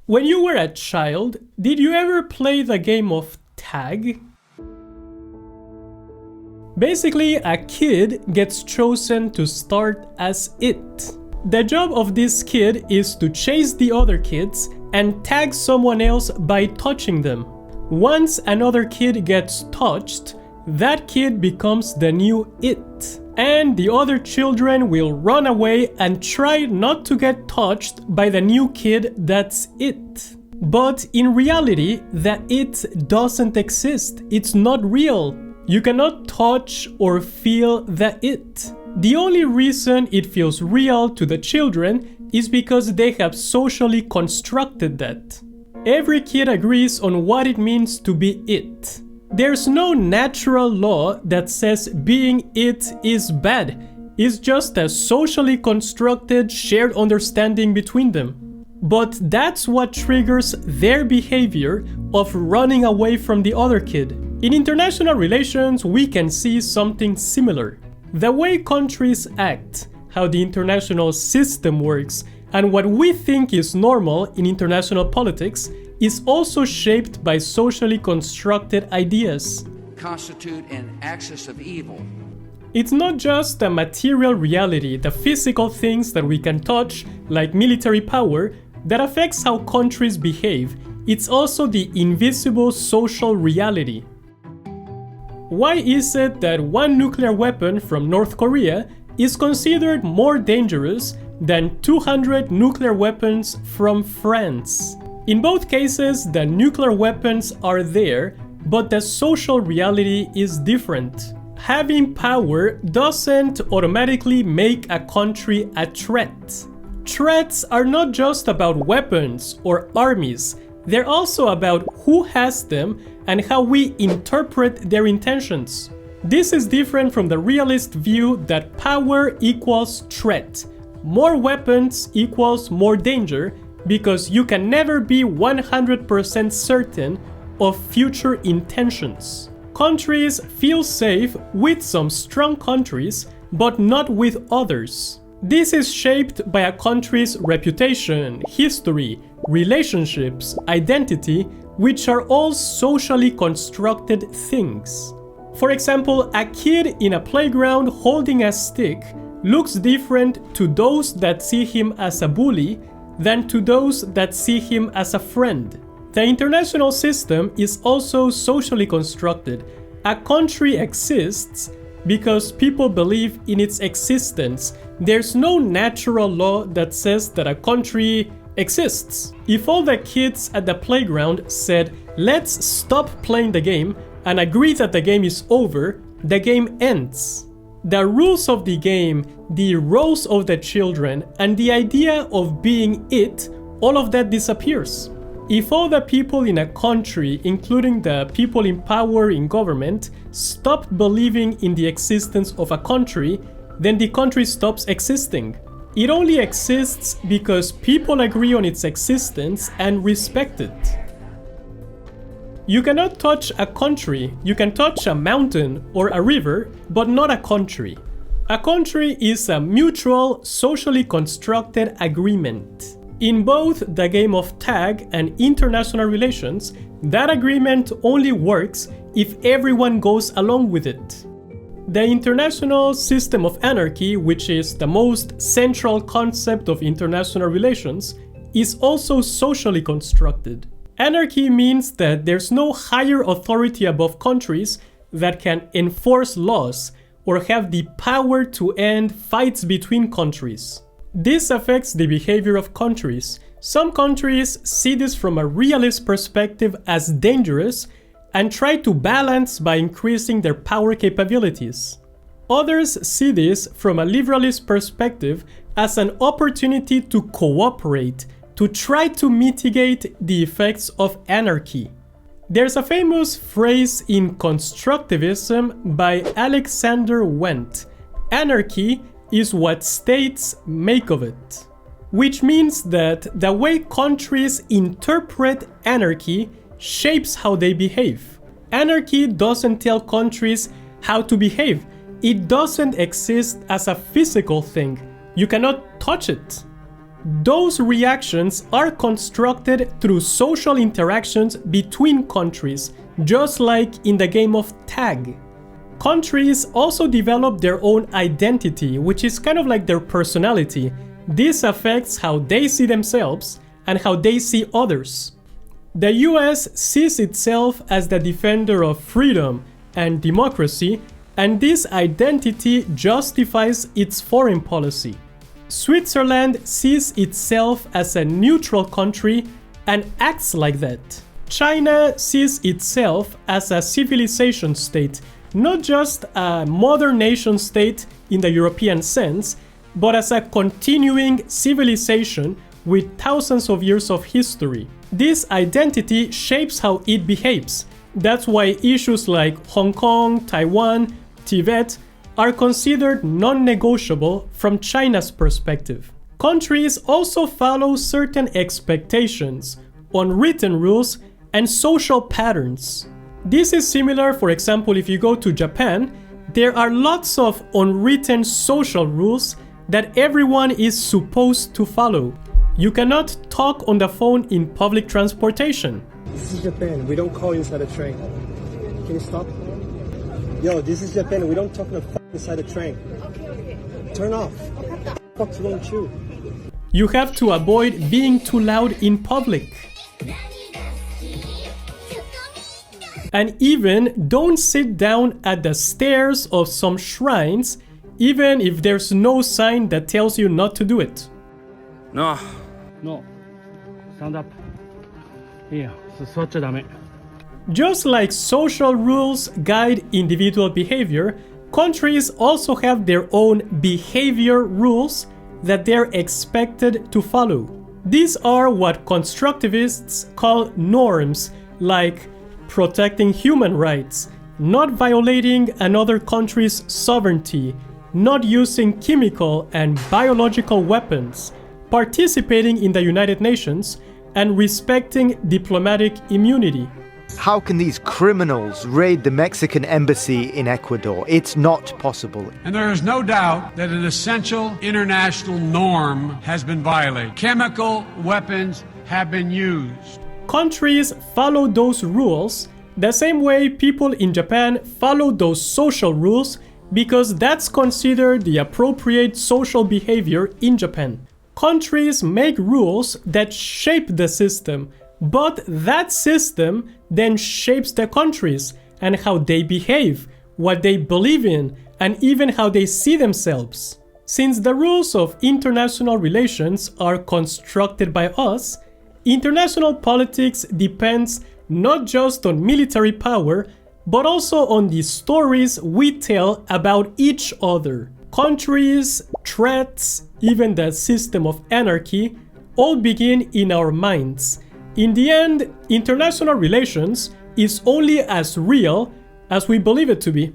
When you were a child, did you ever play the game of tag? Basically, a kid gets chosen to start as it. The job of this kid is to chase the other kids and tag someone else by touching them. Once another kid gets touched, that kid becomes the new it. And the other children will run away and try not to get touched by the new kid that's it. But in reality, the it doesn't exist. It's not real. You cannot touch or feel the it. The only reason it feels real to the children is because they have socially constructed that. Every kid agrees on what it means to be it. There's no natural law that says being it is bad. It's just a socially constructed shared understanding between them. But that's what triggers their behavior of running away from the other kid. In international relations, we can see something similar. The way countries act, how the international system works, and what we think is normal in international politics is also shaped by socially constructed ideas. Constitute an axis of evil. It's not just the material reality, the physical things that we can touch, like military power, that affects how countries behave. It's also the invisible social reality. Why is it that one nuclear weapon from North Korea is considered more dangerous than 200 nuclear weapons from France? In both cases, the nuclear weapons are there, but the social reality is different. Having power doesn't automatically make a country a threat. Threats are not just about weapons or armies, they're also about who has them and how we interpret their intentions. This is different from the realist view that power equals threat. More weapons equals more danger, because you can never be 100% certain of future intentions. Countries feel safe with some strong countries, but not with others. This is shaped by a country's reputation, history, relationships, identity, which are all socially constructed things. For example, a kid in a playground holding a stick looks different to those that see him as a bully than to those that see him as a friend. The international system is also socially constructed. A country exists because people believe in its existence. There's no natural law that says that a country exists. If all the kids at the playground said, "Let's stop playing the game," and agree that the game is over, the game ends. The rules of the game, the roles of the children, and the idea of being it, all of that disappears. If all the people in a country, including the people in power in government, stop believing in the existence of a country, then the country stops existing. It only exists because people agree on its existence and respect it. You cannot touch a country. You can touch a mountain or a river, but not a country. A country is a mutual, socially constructed agreement. In both the game of tag and international relations, that agreement only works if everyone goes along with it. The international system of anarchy, which is the most central concept of international relations, is also socially constructed. Anarchy means that there's no higher authority above countries that can enforce laws or have the power to end fights between countries. This affects the behavior of countries. Some countries see this from a realist perspective as dangerous and try to balance by increasing their power capabilities. Others see this from a liberalist perspective as an opportunity to cooperate, to try to mitigate the effects of anarchy. There's a famous phrase in Constructivism by Alexander Wendt: "Anarchy is what states make of it," which means that the way countries interpret anarchy shapes how they behave. Anarchy doesn't tell countries how to behave. It doesn't exist as a physical thing. You cannot touch it. Those reactions are constructed through social interactions between countries, just like in the game of tag. Countries also develop their own identity, which is kind of like their personality. This affects how they see themselves and how they see others. The US sees itself as the defender of freedom and democracy, and this identity justifies its foreign policy. Switzerland sees itself as a neutral country and acts like that. China sees itself as a civilization state, not just a modern nation state in the European sense, but as a continuing civilization with thousands of years of history. This identity shapes how it behaves. That's why issues like Hong Kong, Taiwan, Tibet are considered non-negotiable from China's perspective. Countries also follow certain expectations, unwritten rules, and social patterns. This is similar, for example, if you go to Japan, there are lots of unwritten social rules that everyone is supposed to follow. You cannot talk on the phone in public transportation. This is Japan. We don't call inside a train. Can you stop? Yo, this is Japan. We don't talk inside a train. Okay. Turn off. What the fuck won't you? You have to avoid being too loud in public. And even don't sit down at the stairs of some shrines, even if there's no sign that tells you not to do it. No. No. Stand up. Here, 座っちゃダメ. Just like social rules guide individual behavior, countries also have their own behavior rules that they're expected to follow. These are what constructivists call norms, like protecting human rights, not violating another country's sovereignty, not using chemical and biological weapons, participating in the United Nations, and respecting diplomatic immunity. How can these criminals raid the Mexican embassy in Ecuador? It's not possible. And there is no doubt that an essential international norm has been violated. Chemical weapons have been used. Countries follow those rules the same way people in Japan follow those social rules, because that's considered the appropriate social behavior in Japan. Countries make rules that shape the system, but that system then shapes the countries and how they behave, what they believe in, and even how they see themselves. Since the rules of international relations are constructed by us, international politics depends not just on military power, but also on the stories we tell about each other. Countries, threats, even the system of anarchy, all begin in our minds. In the end, international relations is only as real as we believe it to be.